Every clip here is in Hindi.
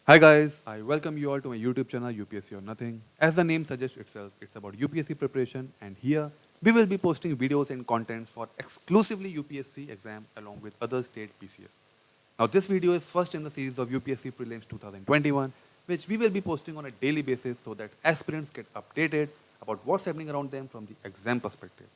Hi guys, I welcome you all to my YouTube channel UPSC or Nothing. As the name suggests itself, it's about UPSC preparation and here we will be posting videos and contents for exclusively UPSC exam along with other state PCS. Now this video is first in the series of UPSC Prelims 2021 which we will be posting on a daily basis so that aspirants get updated about what's happening around them from the exam perspective.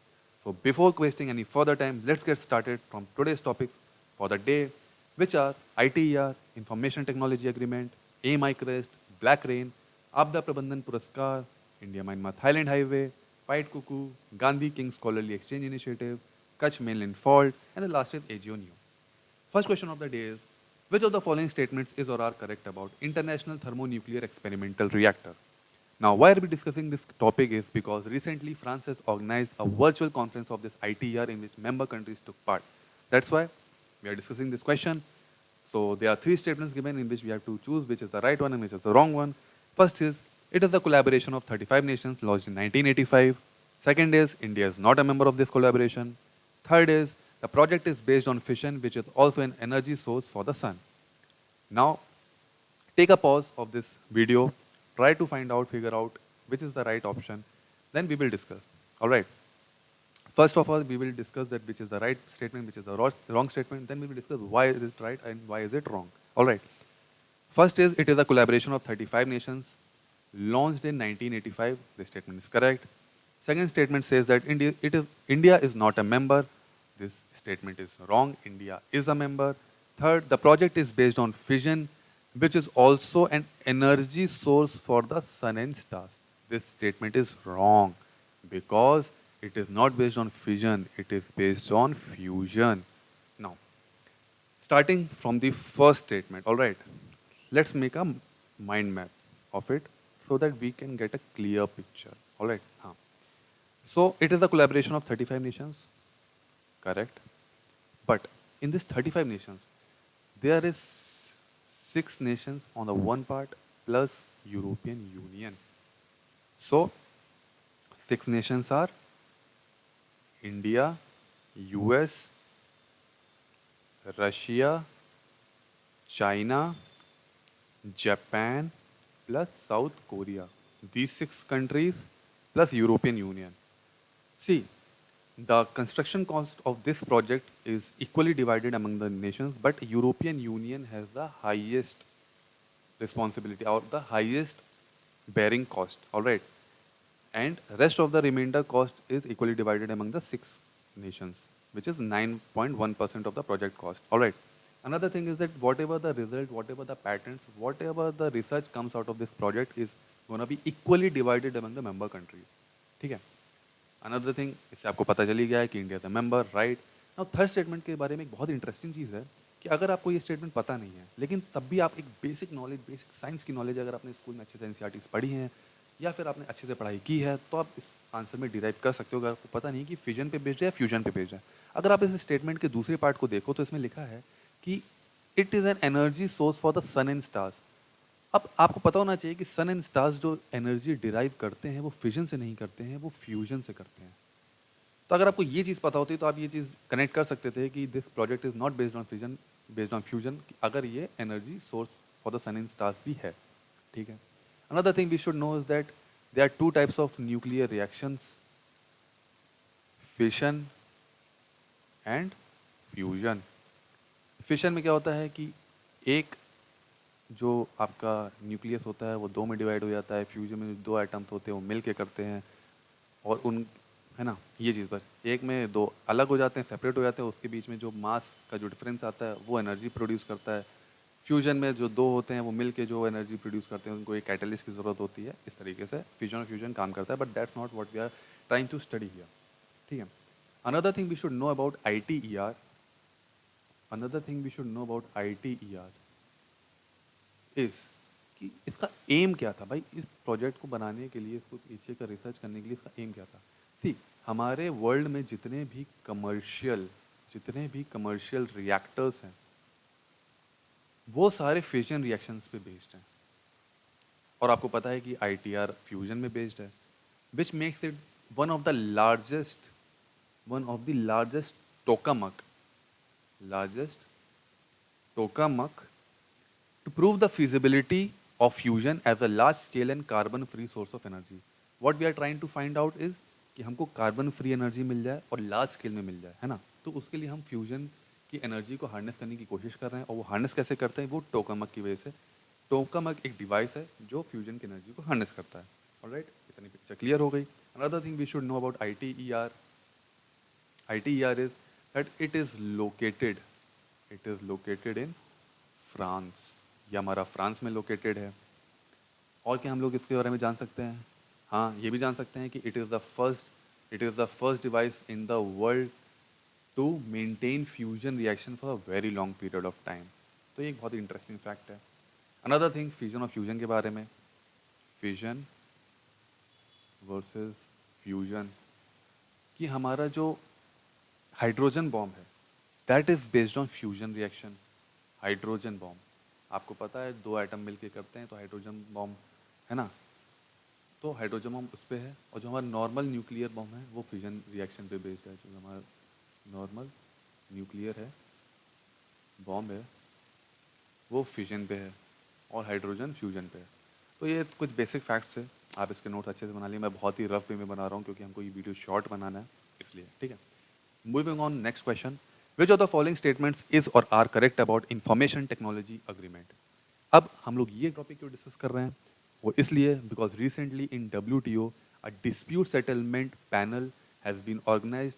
So before wasting any further time, let's get started from today's topics for the day, which are ITER, Information Technology Agreement, AMI Crest, Black Rain, Abda Prabandhan Puraskar, India-Myanmar Thailand Highway, White Cuckoo, Gandhi King Scholarly Exchange Initiative, Kutch Mainland Fault, and the last is AGO New. First question of the day is, which of the following statements is or are correct about International Thermonuclear Experimental Reactor? Now, why are we discussing this topic is because recently France has organized a virtual conference of this ITER in which member countries took part. That's why we are discussing this question. So there are three statements given in which we have to choose which is the right one and which is the wrong one. First is, it is the collaboration of 35 nations launched in 1985. Second is, India is not a member of this collaboration. Third is, the project is based on fission, which is also an energy source for the sun. Now, take a pause of this video, try to find out, figure out which is the right option, then we will discuss. All right. First of all, we will discuss that which is the right statement, which is the wrong statement, then we will discuss why is it right and why is it wrong. All right. First is, it is a collaboration of 35 nations, launched in 1985. This statement is correct. Second statement says that India is not a member. This statement is wrong. India is a member. Third, the project is based on fission, which is also an energy source for the sun and stars. This statement is wrong because it is not based on fission, it is based on fusion. Now, starting from the first statement, all right, let's make a mind map of it so that we can get a clear picture. All right. So it is a collaboration of 35 nations, correct? But in this 35 nations, there is 6 nations on the one part plus European Union. So 6 nations are India, US, Russia, China, Japan plus South Korea. These 6 countries plus European Union. See, the construction cost of this project is equally divided among the nations, but European Union has the highest responsibility or the highest bearing cost. All right, and rest of the remainder cost is equally divided among the 6 nations, which is 9.1% of the project cost. All right. Another thing is that whatever the result, whatever the patents, whatever the research comes out of this project is going to be equally divided among the member countries. ठीक है? Another thing, इससे आपको पता चली गया है कि India is a member, right? Now third statement के बारे में एक बहुत इंटरेस्टिंग चीज़ है कि अगर आपको ये स्टेटमेंट पता नहीं है, लेकिन तब भी आप एक बेसिक नॉलेज, बेसिक साइंस की नॉलेज अगर आपने स्कूल में अच्छे से एनसीईआरटीज़ पढ़ी हैं या फिर आपने अच्छे से पढ़ाई की है, तो आप इस आंसर में डिराइव कर सकते हो अगर आपको पता नहीं कि फिजन पे बेस्ड है या फ्यूजन पे बेस्ड है। अगर आप इस स्टेटमेंट के दूसरे पार्ट को देखो तो इसमें लिखा है कि it is an energy source for the sun and stars. अब आपको पता होना चाहिए कि सन एंड स्टार्स जो एनर्जी डिराइव करते हैं वो फिजन से नहीं करते हैं, वो फ्यूजन से करते हैं। तो अगर आपको ये चीज़ पता होती तो आप ये चीज़ कनेक्ट कर सकते थे कि this project is not based on fission, based on fusion, अगर ये energy source for the sun and stars भी है। ठीक है। Another thing we should know is that there are 2 types of nuclear reactions, fission and fusion. Fission में क्या होता है कि एक जो आपका न्यूक्लियस होता है वो 2 में डिवाइड हो जाता है, फ्यूजन में जो 2 एटम्स होते हैं वो मिल के करते हैं और उन, है ना, ये चीज़ बस एक में 2 अलग हो जाते हैं, सेपरेट हो जाते हैं, उसके बीच में जो मास का जो डिफरेंस आता है वो एनर्जी प्रोड्यूस करता है। फ्यूजन में जो 2 होते हैं वो मिल के जो एनर्जी प्रोड्यूस करते हैं उनको एक कैटलिस्ट की ज़रूरत होती है। इस तरीके से फ्यूजन और फ्यूजन काम करता है, but that's not what we are trying to study here. ठीक है। Another thing we should know about ITER, another thing we should know about ITER is कि इसका एम क्या था भाई, इस प्रोजेक्ट को बनाने के लिए, इसको पीछे का रिसर्च करने के लिए इसका एम क्या था। सी, हमारे वर्ल्ड में जितने भी कमर्शियल रिएक्टर्स हैं वो सारे फ्यूजन रिएक्शंस पे बेस्ड हैं और आपको पता है कि ITR फ्यूजन में बेस्ड है, which makes it one of the largest tokamak to prove the feasibility of fusion as a large scale and carbon free source of energy. What we are trying to find out is कि हमको कार्बन फ्री एनर्जी मिल जाए और लार्ज स्केल में मिल जाए, है ना? तो उसके लिए हम फ्यूजन की एनर्जी को हार्नेस करने की कोशिश कर रहे हैं, और वो हार्नेस कैसे करते हैं? वो टोकामक की वजह से। टोकामक एक डिवाइस है जो फ्यूजन की एनर्जी को हार्नेस करता है। ऑलराइट, इतनी पिक्चर क्लियर हो गई। Another thing we should know about ITER. ITER is that it is located in France. ये हमारा फ्रांस में लोकेटेड है। और क्या हम लोग इसके बारे में जान सकते हैं? हाँ, ये भी जान सकते हैं कि it is the first device in the world to maintain fusion reaction for a very long period of time. तो ये एक बहुत ही इंटरेस्टिंग फैक्ट है। अनदर थिंग फ्यूजन और फ्यूजन के बारे में, फिजन वर्सेस फ्यूजन, कि हमारा जो हाइड्रोजन बॉम्ब है that is based on fusion reaction. Hydrogen bomb, आपको पता है दो एटम मिलके करते हैं तो हाइड्रोजन बॉम्ब, है ना? तो हाइड्रोजन बॉम्ब उस पे है, और जो हमारा नॉर्मल न्यूक्लियर बॉम्ब है वो फ्यूजन रिएक्शन पे बेस्ड है। जो हमारा नॉर्मल न्यूक्लियर है बॉम्ब है वो फिजन पे है, और हाइड्रोजन फ्यूजन पे है। तो ये कुछ बेसिक फैक्ट्स है, आप इसके नोट्स अच्छे से बना लिए। मैं बहुत ही रफ वे में बना रहा हूँ क्योंकि हमको ये वीडियो शॉर्ट बनाना है, इसलिए। ठीक है, moving on, next question. Which of the following statements is और are correct about information technology agreement? अब हम लोग ये टॉपिक क्यों डिस्कस कर रहे हैं? वो इसलिए because recently in WTO a dispute settlement panel has been organised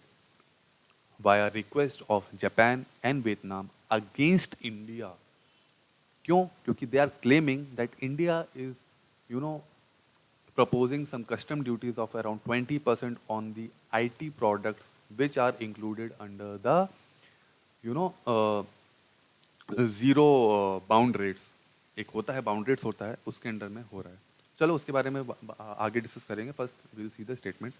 via request of Japan and Vietnam against India. क्यों? क्योंकि they are claiming that India is, you know, proposing some custom duties of around 20% on the IT products which are included under the, you know, zero bound rates। एक होता है बाउंड रेट्स होता है, उसके अंडर में हो रहा है। चलो उसके बारे में आगे डिस्कस करेंगे। First will see the statements.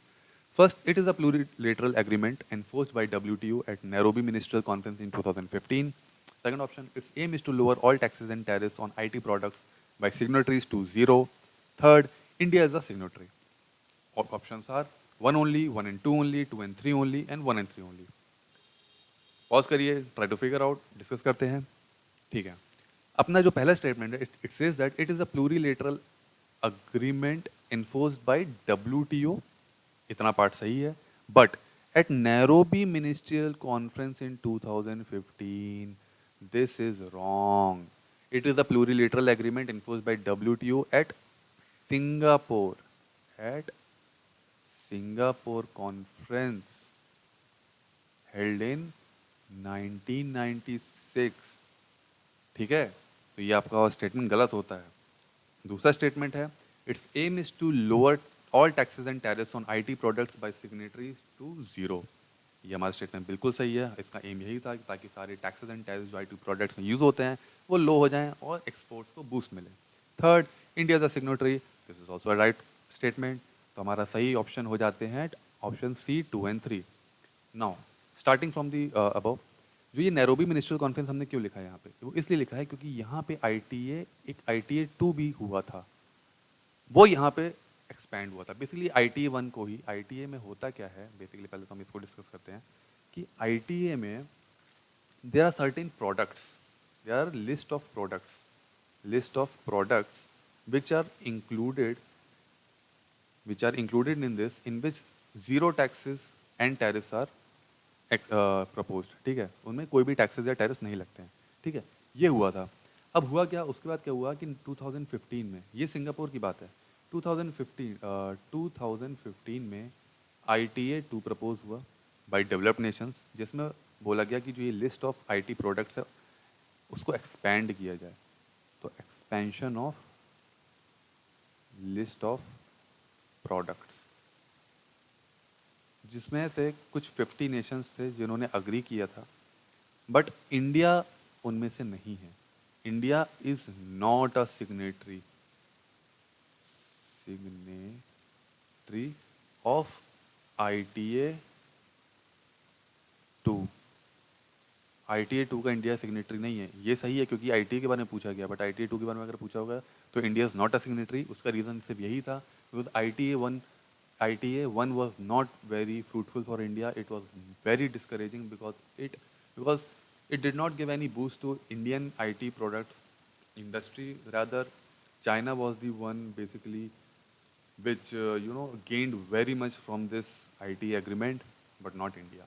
First, it is a plurilateral agreement enforced by WTO at Nairobi Ministerial Conference in 2015. Second option, its aim is to lower all taxes and tariffs on IT products by signatories to zero. Third, India is a signatory. Options are 1 only, 1 and 2 only, 2 and 3 only, and 1 and 3 only. Pause करिए, try to figure out, discuss करते हैं। ठीक है, अपना जो पहला स्टेटमेंट है, it says that it is a plurilateral agreement enforced by WTO। इतना पार्ट सही है, but at Nairobi ministerial conference in 2015 this is wrong. It is a plurilateral agreement enforced by WTO at Singapore, at Singapore conference held in 1996। ठीक है, तो ये आपका स्टेटमेंट गलत होता है। दूसरा स्टेटमेंट है, its aim is to lower all taxes and tariffs on IT products by signatories to zero. ये हमारा स्टेटमेंट बिल्कुल सही है। इसका एम यही था कि ताकि सारे टैक्सेस एंड टैरिफ्स जो IT प्रोडक्ट्स में यूज होते हैं वो लो हो जाएं और एक्सपोर्ट्स को बूस्ट मिले। Third, India is a signatory, this is also right statement. तो हमारा सही ऑप्शन हो जाते हैं option C 2 and 3। Now starting from the above, जो ये नैरोबी मिनिस्ट्रियल कॉन्फ्रेंस हमने क्यों लिखा है यहाँ पे? वो इसलिए लिखा है क्योंकि यहाँ पे ITA 2 भी हुआ था, वो यहाँ पे एक्सपैंड हुआ था। बेसिकली ITA 1 को ही, ITA में होता क्या है बेसिकली, पहले तो हम इसको डिस्कस करते हैं कि ITA में there are certain products, there are list of products which are included in this, in which zero taxes and tariffs are proposed. ठीक है, उनमें कोई भी टैक्सेस या टैरिफ्स नहीं लगते हैं। ठीक है, ये हुआ था। अब हुआ क्या, उसके बाद क्या हुआ कि 2015 में, ये सिंगापुर की बात है, 2015 में ITA 2 प्रपोज हुआ बाय डेवलप्ड नेशंस, जिसमें बोला गया कि जो ये लिस्ट ऑफ IT प्रोडक्ट्स है उसको एक्सपैंड किया जाए। तो expansion of list of products, जिसमें से कुछ 50 नेशंस थे जिन्होंने अग्री किया था, बट इंडिया उनमें से नहीं है। India is not a signatory of ITA 2। ITA 2 का इंडिया सिग्नेटरी नहीं है। ये सही है क्योंकि ITA के बारे में पूछा गया, बट ITA 2 के बारे में अगर पूछा होगा तो India is not a signatory. उसका रीजन सिर्फ यही था because ITA 1 was not very fruitful for India. It was very discouraging because it did not give any boost to Indian IT products industry. Rather, China was the one basically which gained very much from this IT agreement, but not India.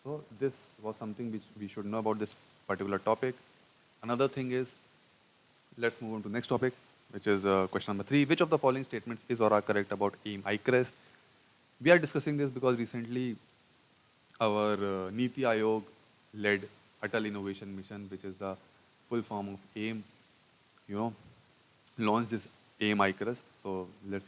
So this was something which we should know about this particular topic. Another thing is, let's move on to next topic, which is question number 3. Which of the following statements is or are correct about AIM iCrest? We are discussing this because recently our Niti Aayog led Atal Innovation Mission, which is the full form of AIM, you know, launched this AIM iCrest. So let's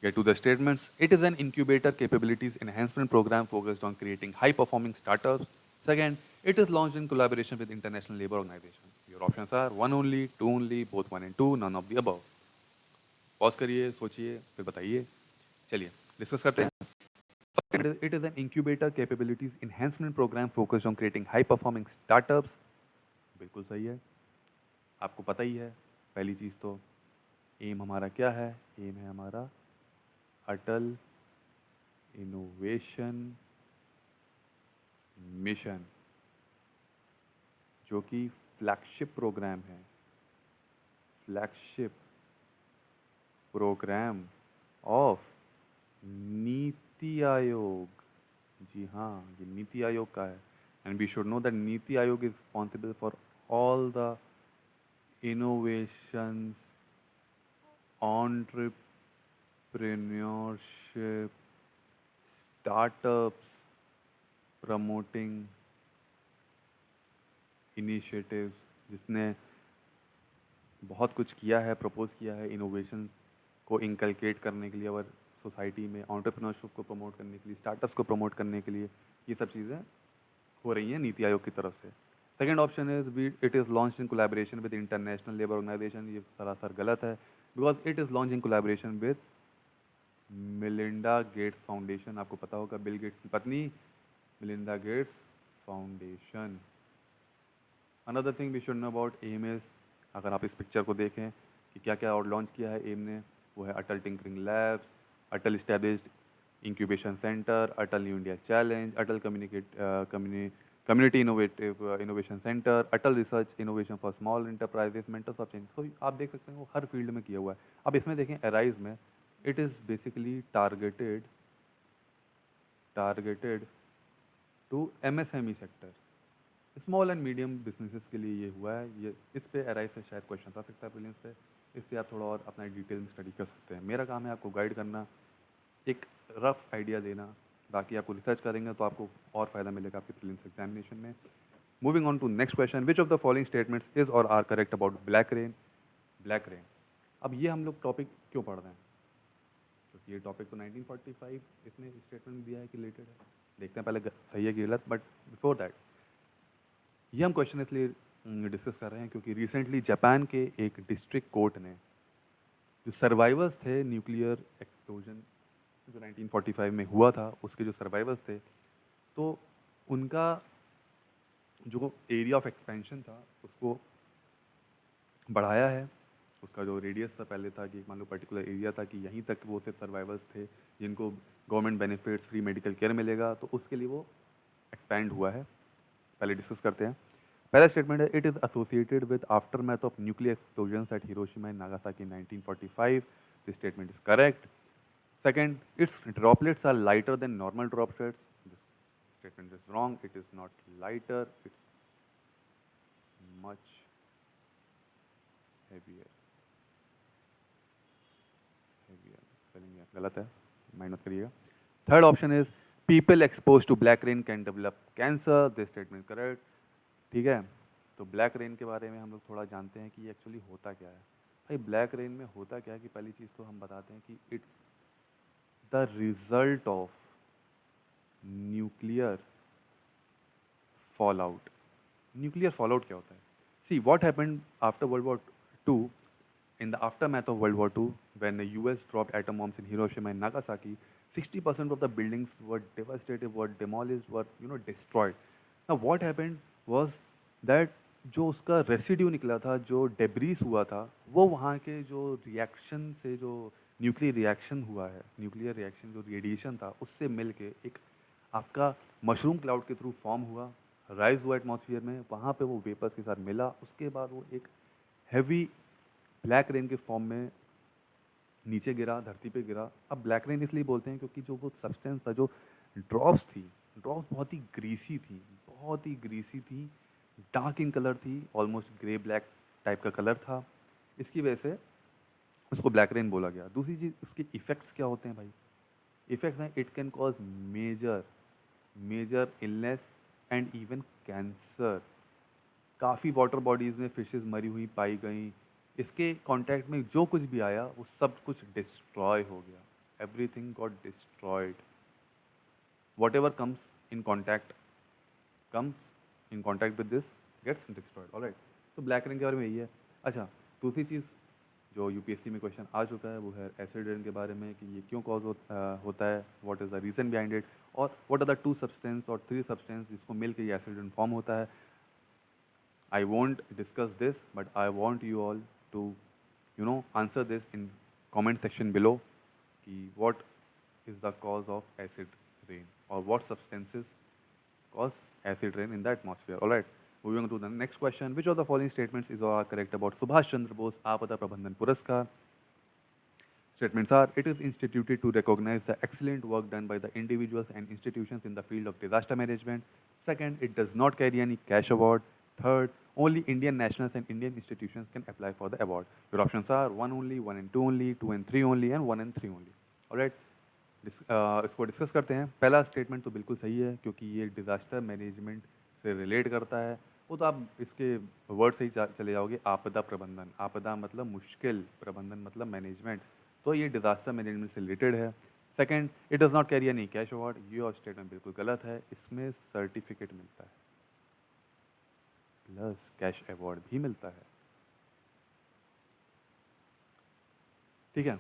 get to the statements. It is an incubator capabilities enhancement program focused on creating high performing startups. Second, it is launched in collaboration with International Labour Organization. Your options are one only, two only, both one and two, none of the above. Pause करिए, सोचिए, फिर बताइए. चलिए डिस्कस करते हैं. It is an incubator capabilities enhancement program focused on creating high performing startups. बिल्कुल सही है. आपको पता ही है पहली चीज़ तो एम हमारा क्या है. एम है हमारा अटल इनोवेशन मिशन, जो कि फ्लैगशिप प्रोग्राम है. Flagship programme of Niti Aayog. जी हाँ, ये नीति आयोग का है. And we should know that Niti Aayog is responsible for all the innovations, entrepreneurship, startups, promoting initiatives, जिसने बहुत कुछ किया है, प्रपोज किया है इनोवेशंस को इनकलकेट करने के लिए और सोसाइटी में एंटरप्रेन्योरशिप को प्रमोट करने के लिए, स्टार्टअप्स को प्रमोट करने के लिए ये सब चीज़ें हो रही हैं नीति आयोग की तरफ से. Second option is it is launch in collaboration with International Labour Organization. ये सरासर गलत है because it is launch in collaboration with Melinda Gates Foundation. आपको पता होगा बिल गेट्स की पत्नी Melinda Gates Foundation. Another thing we should know about aim is, अगर आप इस पिक्चर को देखें कि क्या क्या और लॉन्च किया है एम ने, वो है Atal tinkering labs, Atal established incubation centre, Atal new India challenge, Atal community innovation centre, Atal research innovation for small enterprises, mentors of change. तो आप देख सकते हैं वो हर फील्ड में किया हुआ है. अब इसमें देखें अराइज में, it is basically targeted to MSME sector, small and medium businesses के लिए ये हुआ है. ये इस पे अराइज से शायद क्वेश्चन आ सकता है प्रीलिम्स पे. इस पर आप थोड़ा और अपना डिटेल में स्टडी कर सकते हैं. मेरा काम है आपको गाइड करना, एक रफ आइडिया देना, बाकी आपको रिसर्च करेंगे तो आपको और फ़ायदा मिलेगा आपके प्रीलिम्स एग्जामिनेशन में. Moving on to next question. Which of the following statements is और are correct about black rain. Black rain, अब ये हम लोग टॉपिक क्यों पढ़ रहे हैं, क्योंकि ये टॉपिक तो 1945 इसने स्टेटमेंट दिया है कि रिलेटेड है. देखते हैं पहले सही है कि गलत. बट बिफोर दैट ये हम क्वेश्चन इसलिए डिस्कस कर रहे हैं क्योंकि रिसेंटली जापान के एक डिस्ट्रिक्ट कोर्ट ने जो सर्वाइवर्स थे न्यूक्लियर एक्सप्लोजन जो 1945 में हुआ था, उसके जो सर्वाइवर्स थे, तो उनका जो एरिया ऑफ एक्सपेंशन था उसको बढ़ाया है. उसका जो रेडियस था पहले था कि मान लो पर्टिकुलर एरिया था कि यहीं तक वो थे सर्वाइवर्स थे जिनको government benefits, free medical care मिलेगा, तो उसके लिए वो एक्सपैंड हुआ है. पहले डिस्कस करते हैं. पहला स्टेटमेंट है it is associated with aftermath of nuclear explosions at Hiroshima and Nagasaki in 1945. This statement is correct. Second, its droplets are lighter than normal droplets. This statement is wrong. It is not lighter. It's much heavier. Heavier. Spelling है गलत है, माइंड मत करिएगा. Third option is people exposed to black rain can develop cancer. This statement is correct. ठीक है. तो ब्लैक रेन के बारे में हम लोग थोड़ा जानते हैं कि एक्चुअली होता क्या है. भाई ब्लैक रेन में होता क्या है कि पहली चीज़ तो हम बताते हैं कि it's the result of nuclear fallout. Nuclear fallout क्या होता है? See what happened after World War II, in the aftermath of World War II, when the US dropped atom bombs in Hiroshima and Nagasaki, 60% of the buildings were devastated, were demolished, were destroyed. Now what happened was that जो उसका रेसिड्यू निकला था, जो डेब्रीज हुआ था, वो वहाँ के जो रिएक्शन से जो न्यूक्लियर रिएक्शन हुआ है, न्यूक्लियर रिएक्शन जो रेडिएशन था उससे मिल के एक आपका मशरूम क्लाउड के थ्रू फॉर्म हुआ, राइज हुआ एटमॉस्फेयर में, वहाँ पे वो वेपर्स के साथ मिला, उसके बाद वो एक हैवी ब्लैक रेन के फॉर्म में नीचे गिरा, धरती पे गिरा। अब ब्लैक रेन इसलिए बोलते हैं क्योंकि जो वो सब्सटेंस था, जो ड्रॉप्स थी, ड्रॉप्स बहुत ही ग्रीसी थी, बहुत ही ग्रीसी थी, डार्क इन कलर थी, ऑलमोस्ट ग्रे ब्लैक टाइप का कलर था। इसकी वजह से उसको ब्लैक रेन बोला गया। दूसरी चीज़, उसके इफ़ेक्ट्स क्या होते हैं भाई? इफ़ेक्ट्स हैं, it can cause major major illness and even cancer. काफ़ी वाटर बॉडीज़ में फिशेस मरी हुई पाई गई। इसके कांटेक्ट में जो कुछ भी आया वो सब कुछ डिस्ट्रॉय हो गया। Everything got destroyed. Whatever comes in contact with this gets destroyed. Alright, तो ब्लैक रेन के बारे में यही है। अच्छा, दूसरी चीज़ जो यूपीएससी में क्वेश्चन आ चुका है वो है एसिड रेन के बारे में, कि ये क्यों कॉज होता है, what is the reason behind it, और व्हाट आर द 2 सब्सटेंस और 3 सब्सटेंस जिसको मिल के ये एसिड रेन फॉर्म होता है। I won't discuss this, but I want you all to, answer this in comment section below. कि what is the cause of acid rain, or what substances cause acid rain in the atmosphere? All right. Moving on to the next question. Which of the following statements is or are correct about Subhash Chandra Bose Apada Prabandhan Puraskar? Statements are: it is instituted to recognize the excellent work done by the individuals and institutions in the field of disaster management. Second, it does not carry any cash award. Third, only Indian nationals and Indian institutions can apply for the award. Your options are 1 only, 1 and 2 only, 2 and 3 only, and 1 and 3 only. Alright, इसको डिस्कस करते हैं। पहला स्टेटमेंट तो बिल्कुल सही है, क्योंकि ये डिज़ास्टर मैनेजमेंट से रिलेट करता है। वो तो आप इसके वर्ड से ही चले जाओगे, आपदा प्रबंधन। आपदा मतलब मुश्किल, प्रबंधन मतलब मैनेजमेंट, तो ये डिज़ास्टर मैनेजमेंट से रिलेटेड है। Second, it does not carry any cash award, ये और स्टेटमेंट बिल्कुल गलत है। इसमें सर्टिफिकेट मिलता है प्लस कैश अवार्ड भी मिलता है। ठीक है,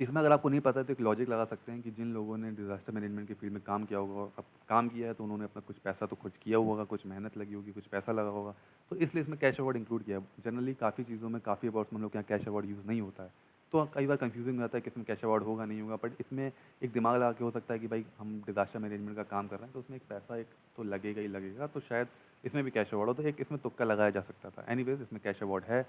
इसमें अगर आपको नहीं पता तो एक लॉजिक लगा सकते हैं कि जिन लोगों ने डिज़ास्टर मैनेजमेंट की फील्ड में काम किया होगा, अब काम किया है तो उन्होंने अपना कुछ पैसा तो खर्च किया होगा, कुछ मेहनत लगी होगी, कुछ पैसा लगा होगा, तो इसलिए इसमें कैश अवार्ड इंक्लूड किया है। जनरली काफ़ी चीज़ों में, काफ़ी अवार्ड्स में हम लोग के यहाँ कैश अवार्ड यूज़ नहीं होता है, तो कई बार कंफ्यूजिंग हो जाता है कि इसमें कैश अवार्ड होगा नहीं होगा। बट इसमें एक दिमाग लगा के हो सकता है कि भाई हम डिज़ास्टर मैनेजमेंट का काम कर रहे हैं, तो उसमें एक पैसा एक तो लगेगा ही लगेगा, तो शायद इसमें भी कैश अवार्ड हो, तो एक इसमें तुक्का लगाया जा सकता था। एनीवेज, इसमें कैश अवार्ड है।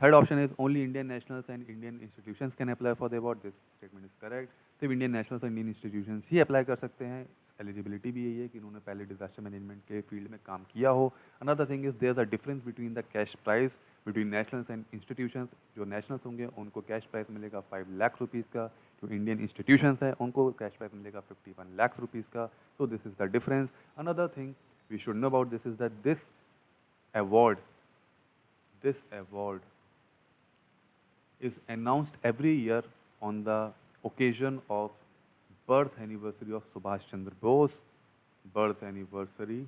Third option is only Indian nationals and Indian institutions can apply for the award. This statement is correct. सिर्फ इंडियन नेशनल्स और इंडियन इंस्टीट्यूशंस ही अप्लाई कर सकते हैं। एलिजिबिलिटी भी यही है कि उन्होंने पहले डिजास्टर मैनेजमेंट के फील्ड में काम किया हो। Another thing is there a difference between the cash price between nationals and institutions. जो नेशनल्स होंगे उनको कैश प्राइस मिलेगा 5 लाख रुपीज़ का, जो इंडियन इंस्टीट्यूशंस हैं उनको कैश प्राइस मिलेगा 51 लाख रुपीज़ का। So this is the difference. Another thing we should know about this is that award this award is announced every year on the occasion of birth anniversary of Subhash Chandra Bose, birth anniversary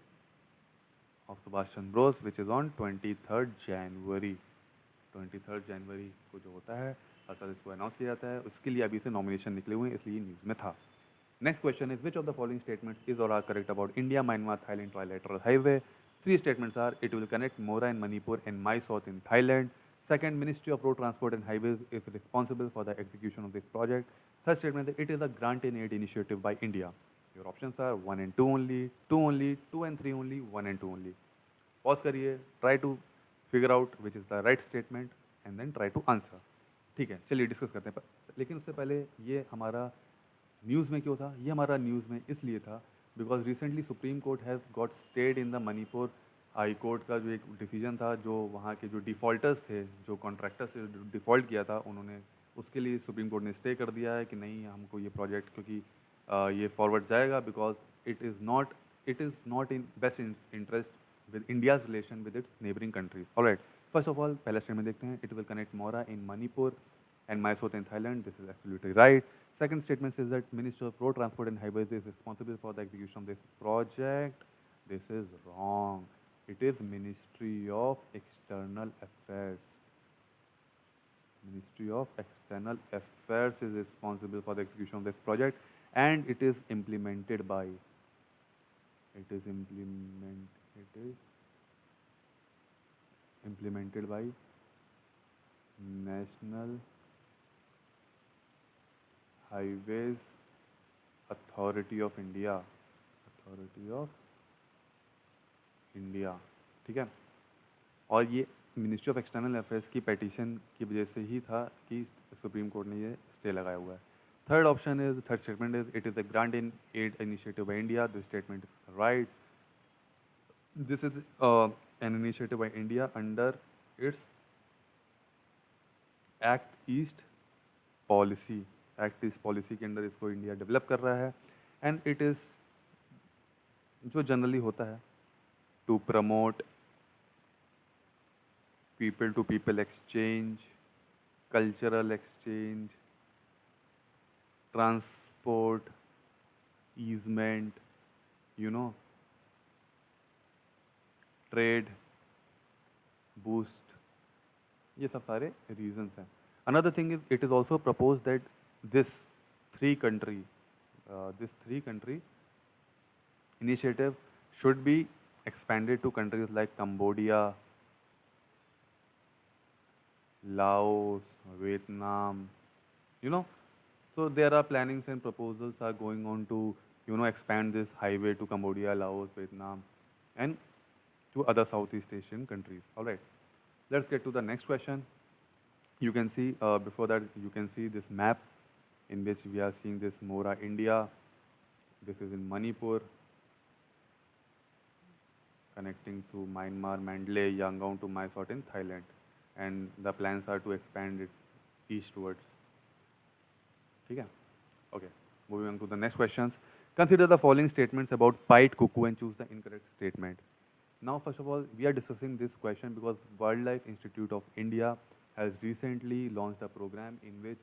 of Subhash Chandra Bose, which is on 23rd January. 23rd January को जो होता है हर साल इसको अनाउंस किया जाता है। उसके लिए अभी से नॉमिनेशन निकले हुए हैं, इसलिए न्यूज़ में था। Next question is which of the following statements is और are correct about India Myanmar Thailand trilateral highway? 3 statements are: it will connect Mora in Manipur and Mysore in Thailand. Second, Ministry of Road Transport and Highways is responsible for the execution of this project. Third statement, that it is a grant and aid initiative by India. Your options are 1 and 2 only, 2 only, 2 and 3 only, 1 and 2 only. Pause करिए, try to figure out which is the right statement and then try to answer. ठीक है, चलिए डिस्कस करते हैं। लेकिन उससे पहले ये हमारा न्यूज़ में क्यों था? ये हमारा न्यूज़ में इसलिए था because recently supreme court has got stayed in the Manipur high court का जो एक डिसीजन था, जो वहाँ के जो डिफ़ॉल्टर्स थे, जो कॉन्ट्रैक्टर्स से डिफ़ॉल्ट किया था, उन्होंने उसके लिए सुप्रीम कोर्ट ने स्टे कर दिया है कि नहीं, हमको ये प्रोजेक्ट क्योंकि ये फॉरवर्ड जाएगा because it is not in best interest with India's relation with its neighbouring countries. Alright, first of all पहला स्टेटमेंट देखते हैं। इट विल कनेक्ट मोरा इन Manipur and Mysore in Thailand. This is absolutely right. Second statement says that Minister of Road Transport and Highways is responsible for the execution of this project. This is wrong. It is Ministry of External Affairs. Ministry of External Affairs is responsible for the execution of this project, and it is implemented by. It is implemented by National highways authority of India. Authority of India, ठीक है। और ये मिनिस्ट्री ऑफ एक्सटर्नल अफेयर्स की पेटिशन की वजह से ही था कि सुप्रीम कोर्ट ने ये स्टे लगाया हुआ है. Third statement is it is a grant in aid initiative by India. This statement is right. This is an initiative by India under its Act East Policy. Act East Policy के अंदर इसको इंडिया डेवलप कर रहा है. एंड इट इज़ जो जनरली होता है to promote people to people exchange, cultural exchange, transport, easement, you know, trade, boost, ये सब सारे रीजंस हैं. Another thing is it is also propose that this three country initiative should be expanded to countries like Cambodia, Laos, Vietnam, you know. So there are plannings and proposals are going on to, you know, expand this highway to Cambodia, Laos, Vietnam, and to other Southeast Asian countries. All right, let's get to the next question. You can see, before that, you can see this map in which we are seeing this Mora, India. This is in Manipur, connecting to Myanmar, Mandalay, Yangon to Mysore in Thailand. And the plans are to expand it eastwards. Okay? Okay. Moving on to the next questions. Consider the following statements about pied cuckoo and choose the incorrect statement. Now, first of all, we are discussing this question because Wildlife Institute of India has recently launched a program in which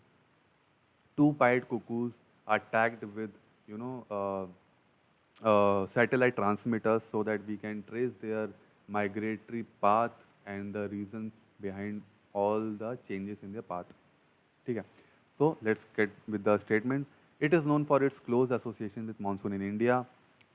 two pied cuckoos are tagged with, you know, satellite transmitters so that we can trace their migratory path and the reasons behind all the changes in their path. Okay. So let's get with the statement. It is known for its close association with monsoon in India.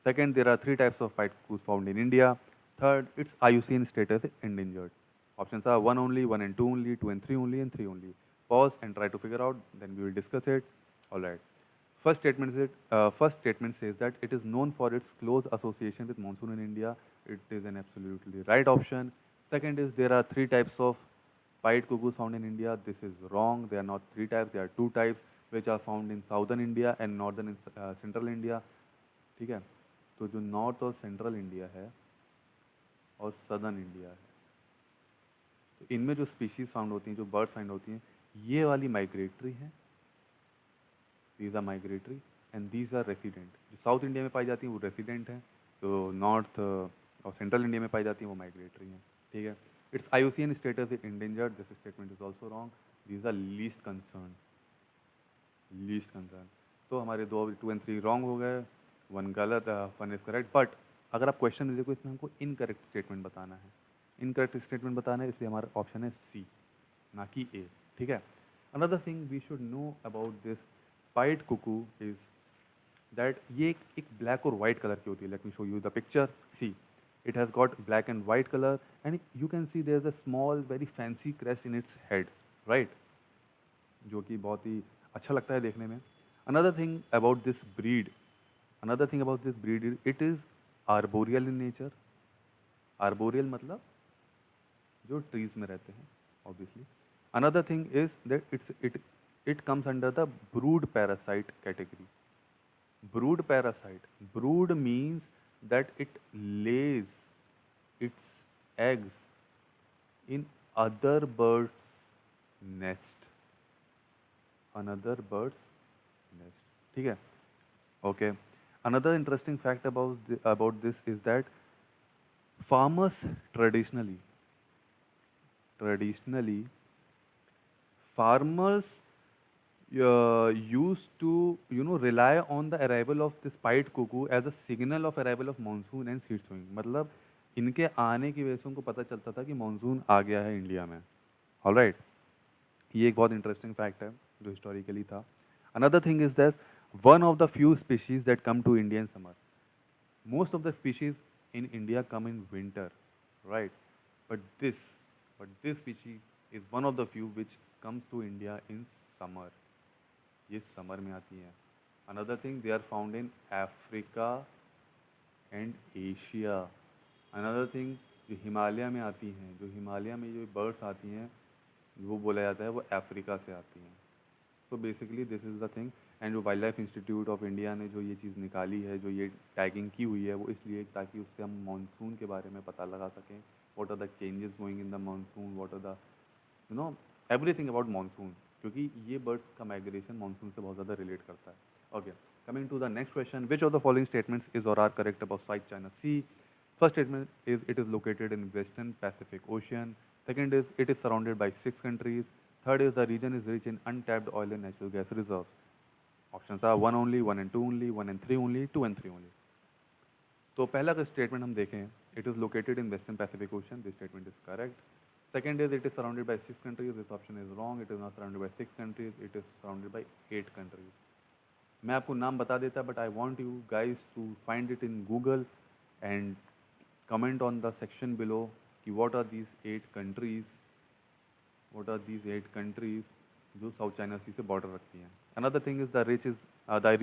Second, there are three types of pied cuckoos found in India. Third, its IUCN status is endangered. Options are 1 only, 1 and 2 only, 2 and 3 only, and 3 only. Pause and try to figure out, then we will discuss it. All right. First statement says that it is known for its close association with monsoon in India. It is an absolutely right option. Second is there are three types of pied cuckoos found in India. This is wrong. There are not three types. There are two types which are found in southern India and northern and central India. ठीक है. तो जो नॉर्थ और सेंट्रल इंडिया है और सदर्न इंडिया है, तो इनमें जो स्पीशीज फाउंड होती हैं, जो बर्ड्स फाइंड होती हैं, ये वाली माइग्रेटरी हैं. These are migratory and these are resident. जो साउथ इंडिया में पाई जाती हैं वो रेसिडेंट हैं, जो नॉर्थ और सेंट्रल इंडिया में पाई जाती हैं वो माइग्रेटरी हैं. ठीक है. Its IUCN status is endangered. This statement is also wrong. These are least concern. तो हमारे 2 and 3 रॉन्ग हो गए, 1 गलत, 1 इज करेक्ट. बट अगर आप क्वेश्चन देखो इसमें हमको इनकरेक्ट स्टेटमेंट बताना है. इनकरेक्ट स्टेटमेंट बताना है, इसलिए हमारा ऑप्शन है सी, ना कि ए. ठीक है. Another thing we should know about this pied cuckoo is that ये एक ब्लैक और वाइट कलर की होती है. Let me show you the picture. See, it has got black and white color and you can see there's a small very fancy crest in its head, right? जो कि बहुत ही अच्छा लगता है देखने में. another thing about this breed is it is arboreal in nature. arboreal मतलब जो trees में रहते हैं, obviously. another thing is that it comes under the brood parasite category. Brood parasite. Brood means that it lays its eggs in other birds' nest. Another bird's nest. ठीक है? Okay. Another interesting fact about this is that farmers traditionally farmers used to rely on the arrival of this pied cuckoo as a signal of arrival of monsoon and seed sowing. मतलब इनके आने की वजह से उनको पता चलता था कि मानसून आ गया है इंडिया में. ऑलराइट. ये एक बहुत इंटरेस्टिंग फैक्ट है जो हिस्टोरिकली था. Another thing is that one of the few species that come to India in summer. Most of the species in India come in winter, right? But this species is one of the few which comes to India in summer. ये समर में आती हैं. Another thing they are found in Africa and Asia. Another thing जो हिमालय में आती हैं, जो हिमालय में जो बर्ड्स आती हैं, वो बोला जाता है वो अफ्रीका से आती हैं। तो basically this is the thing. And जो wildlife institute of India ने जो ये चीज़ निकाली है, जो ये टैगिंग की हुई है, वो इसलिए ताकि उससे हम मानसून के बारे में पता लगा सकें। What are the changes going in the monsoon, what are the you know everything about monsoon, क्योंकि ये बर्ड्स का माइग्रेशन मानसून से बहुत ज़्यादा रिलेट करता है। Okay, coming to the next question, which of the following statements is और are correct about South China Sea? First statement is it is located in Western Pacific Ocean. Second is it is surrounded by 6 countries. Third is the region is rich in untapped oil and natural gas reserves. Options are 1 only, 1 and 2 only, 1 and 3 only, 2 and 3 only. तो पहला का स्टेटमेंट हम देखें, it is located in western Pacific ocean, this statement is correct. Second is it is surrounded by 6 countries. This option is wrong. It is not surrounded by 6 countries. It is surrounded by 8 countries. मैं आपको नाम बता देता, but I want you guys to find it in Google and comment on the section below कि what are these 8 countries, what are these 8 countries जो साउथ चाइना सी से बॉर्डर रखती हैं. Another thing is the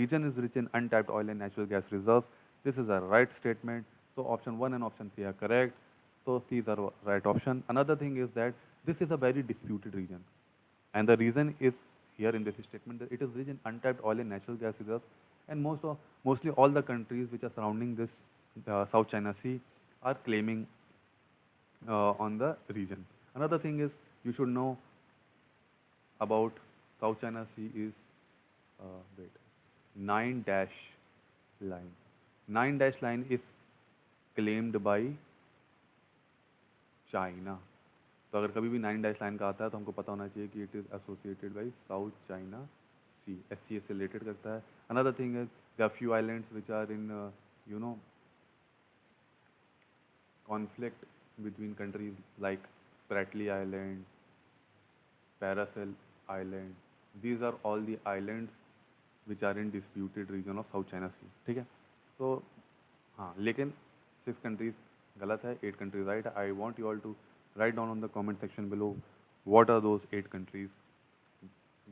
region is rich in untapped oil and natural gas reserves. This is a right statement. So option 1 and option 3 are correct. So C is the right option. Another thing is that this is a very disputed region, and the reason is here in this statement that it is rich in untapped oil and natural gas reserves, and mostly all the countries which are surrounding this South China Sea are claiming on the region. Another thing is you should know about South China Sea is wait 9 dash line. 9 dash line is claimed by China. तो अगर कभी भी 9 dash line का आता है तो हमको पता होना चाहिए कि it is associated by South China Sea, SCA से रिलेटेड करता है. Another thing is there are few islands which are in you know conflict between countries like Spratly Island, Paracel Island. These are all the islands which are in disputed region of South China Sea. ठीक है, तो हाँ, लेकिन 6 countries गलत है, 8 countries right है. I want you all to write down on the comment section below what are those 8 countries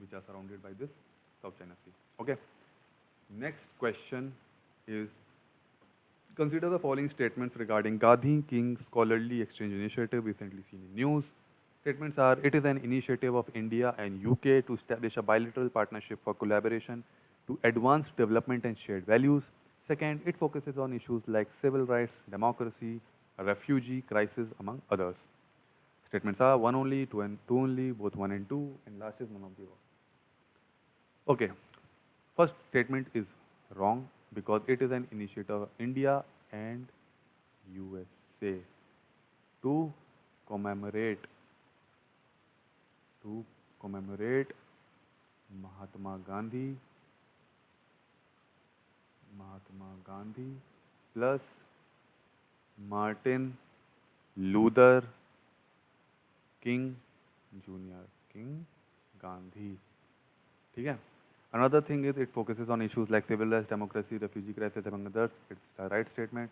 which are surrounded by this South China Sea. Okay, next question is, consider the following statements regarding Gandhi King Scholarly Exchange Initiative recently seen in news. Statements are, it is an initiative of India and UK to establish a bilateral partnership for collaboration to advance development and shared values. Second, it focuses on issues like civil rights, democracy, refugee crisis, among others. Statements are 1 only, 2 and 2 only, both 1 and 2, and last is none of the above. Okay, first statement is wrong because it is an initiative of India and USA to commemorate Mahatma Gandhi plus Martin Luther King Jr. King Gandhi. ठीक है. Another thing is it focuses on issues like civil rights, democracy, refugee crisis, among others. It's the right statement.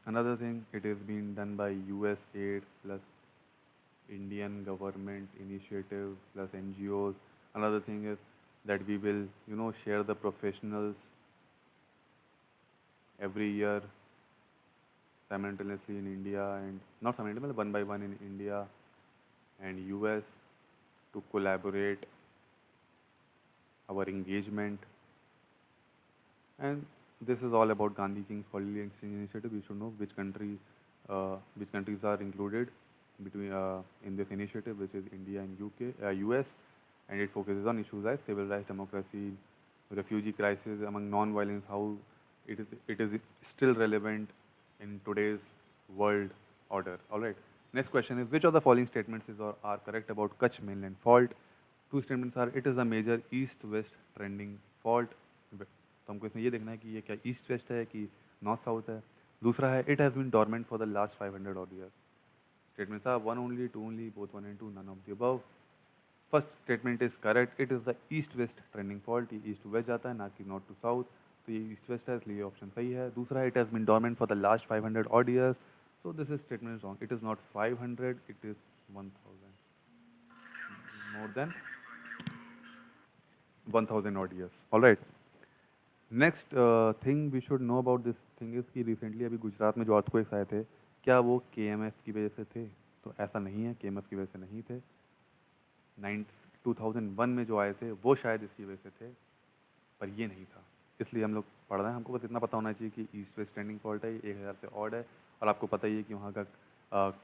Another thing, it is being done by US aid plus Indian government initiative plus NGOs. Another thing is that we will, share the professionals every year simultaneously in India, and not simultaneously, one by one in India and US to collaborate our engagement. And this is all about Gandhi King Scholarly Exchange Initiative. You should know which countries are included between in this initiative, which is India and US, and it focuses on issues like civil rights, democracy, refugee crisis, among non-violence, how it is still relevant in today's world order. All right. Next question is, which of the following statements are correct about Kutch mainland fault? Two statements are, it is a major east-west trending fault. तो हमको इसमें ये देखना है कि ये क्या ईस्ट वेस्ट है कि नॉर्थ साउथ है. दूसरा है, it has been dormant for the last 500 odd years. Statements are 1 only, 2 only, both 1 and 2, none of the above. First statement is correct. It is the east-west trending fault. ये ईस्ट टू वेस्ट जाता है, ना कि नॉर्थ टू साउथ. तो ये ईस्ट वेस्ट है, इसलिए ऑप्शन सही है. दूसरा, it has been dormant for the last 500 odd years. So this is statement is wrong. It is not 500. It is 1000. More than 1000 odd years. All right. Next thing we should know about this thing is कि रिसेंटली अभी गुजरात में जो अर्थक्वेक्स आए थे, क्या वो KMF की वजह से थे? तो ऐसा नहीं है, KMF की वजह से नहीं थे। 2001 में जो आए थे वो शायद इसकी वजह से थे, पर ये नहीं था। इसलिए हम लोग पढ़ रहे हैं, हमको बस इतना पता होना चाहिए कि ईस्ट वेस्ट ट्रेंडिंग फॉल्ट है, 1000 से ऑड है। और आपको पता ही है कि वहाँ का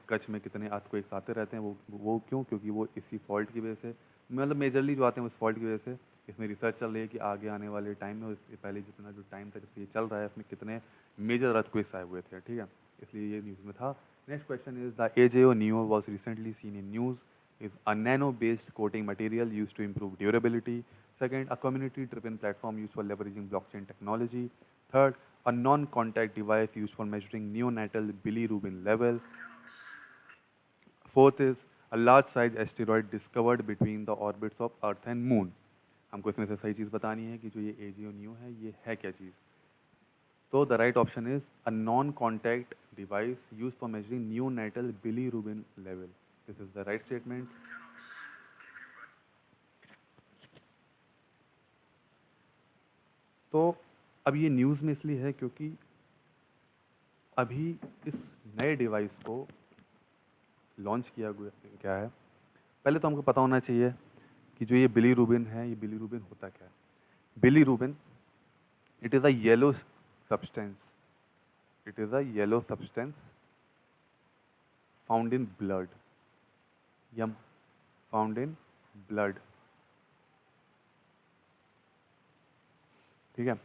कच्छ में कितने अर्थक्वेक्स आते रहते हैं। वो क्यों? क्योंकि वो इसी फॉल्ट की वजह से, मतलब मेजरली जो आते हैं उस फॉल्ट की वजह से। इसमें रिसर्च चल रही है कि आगे आने वाले टाइम में, इससे पहले जितना जो टाइम था जब ये चल रहा है, इसमें कितने मेजर अर्थक्वेक्स आए हुए थे, ठीक है। इसलिए ये न्यूज़ में था। Next question is the AJO Neo was recently seen in news is a nano-based coating material used to improve durability. Second, a community-driven platform used for leveraging blockchain technology. Third, a non-contact device used for measuring neonatal bilirubin level. Fourth is a large-size asteroid discovered between the orbits of Earth and Moon. हमको इसमें से सही चीज़ बतानी है कि जो ये AGO Neo है, ये है क्या चीज़। तो the right option is a non contact device use for measuring neonatal bilirubin level. This is the right statement. तो अब ये न्यूज़ में इसलिए है क्योंकि अभी इस नए डिवाइस को लॉन्च किया गया है। पहले तो हमको पता होना चाहिए कि जो ये बिलीरुबिन है, ये बिलीरुबिन होता क्या है। Bilirubin, it is a yellow substance, it is a yellow substance found in blood, um found in blood, ठीक है।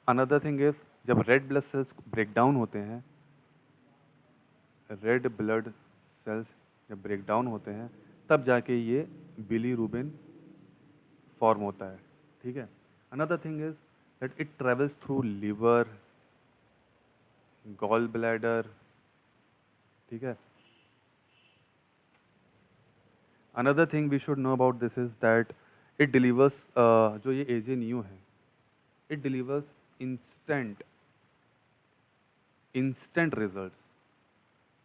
अनदर थिंग इज, जब red blood cells break down होते हैं, रेड ब्लड सेल्स जब ब्रेक डाउन होते हैं, तब जाके ये बिलीरुबिन फॉर्म होता है, ठीक है। Another thing is that it travels through liver, gall bladder, ठीक है। Another thing we should know about this is that it delivers, जो ये AJ Neo है, it delivers instant instant results.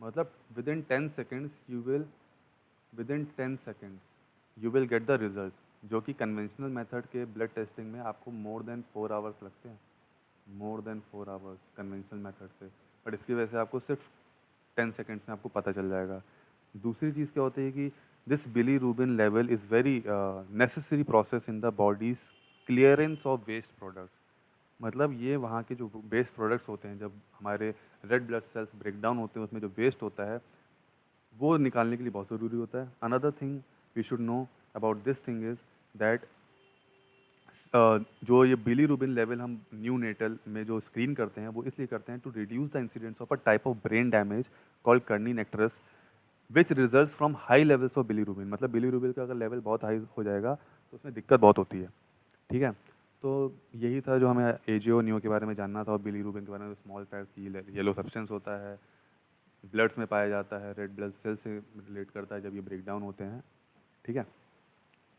मतलब within 10 seconds you will, within 10 seconds you will get the result, जो कि कन्वेंशनल मेथड के ब्लड टेस्टिंग में आपको मोर देन 4 आवर्स लगते हैं, more than 4 hours conventional method से। बट इसकी वजह से आपको सिर्फ 10 सेकेंड्स में आपको पता चल जाएगा। दूसरी चीज़ क्या होती है कि this bilirubin level is very necessary process in the body's clearance of waste products. मतलब ये वहाँ के जो वेस्ट प्रोडक्ट्स होते हैं, जब हमारे red blood cells break down होते हैं, उसमें जो वेस्ट होता है वो निकालने के लिए बहुत ज़रूरी होता है। Another thing we should know about this thing is that जो ये बिलीरुबिन लेवल हम न्यू नेटल में जो स्क्रीन करते हैं, वो इसलिए करते हैं to reduce the incidence of a type of brain damage called kernicterus, which results from high levels of bilirubin. मतलब बिलीरुबिन का अगर लेवल बहुत हाई हो जाएगा तो उसमें दिक्कत बहुत होती है, ठीक है। तो यही था जो हमें AGO Neo के बारे में जानना था, और बिलीरुबिन के बारे में। स्मॉल फैट्स की येलो सब्सटेंस होता है, ब्लड्स में पाया जाता है, रेड ब्लड सेल से रिलेट करता है जब ये ब्रेक डाउन होते हैं, ठीक है।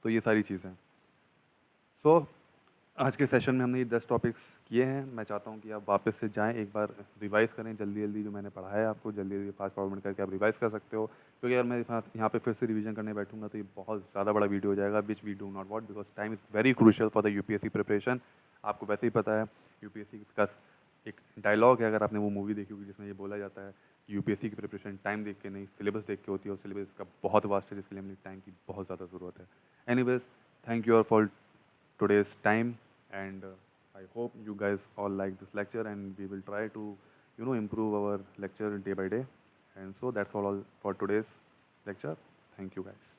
तो ये सारी चीज़ें। सो आज के सेशन में हमने ये 10 टॉपिक्स किए हैं। मैं चाहता हूँ कि आप वापस से जाएं, एक बार रिवाइज़ करें जल्दी जल्दी, जो मैंने पढ़ाया है आपको जल्दी जल्दी फास्ट फॉरवर्ड करके आप रिवाइज़ कर सकते हो। क्योंकि अगर मैं यहाँ पे फिर से रिवीजन करने बैठूंगा तो ये बहुत ज़्यादा बड़ा वीडियो हो जाएगा, which we do not want, because time is very crucial for the UPSC preparation. आपको वैसे ही पता है UPSC का एक डायलॉग है, अगर आपने वो मूवी देखी होगी, जिसमें ये बोला जाता है UPSC की प्रिपरेशन टाइम देख के नहीं, सिलेबस देख के होती है, और सिलेबस का बहुत वास्ट है, जिसके लिए हमें टाइम की बहुत ज़्यादा ज़रूरत है। Anyways, thank you for today's time, and I hope you guys all like this lecture, and we will try to improve our lecture day by day. And so that's all for today's lecture. Thank you guys.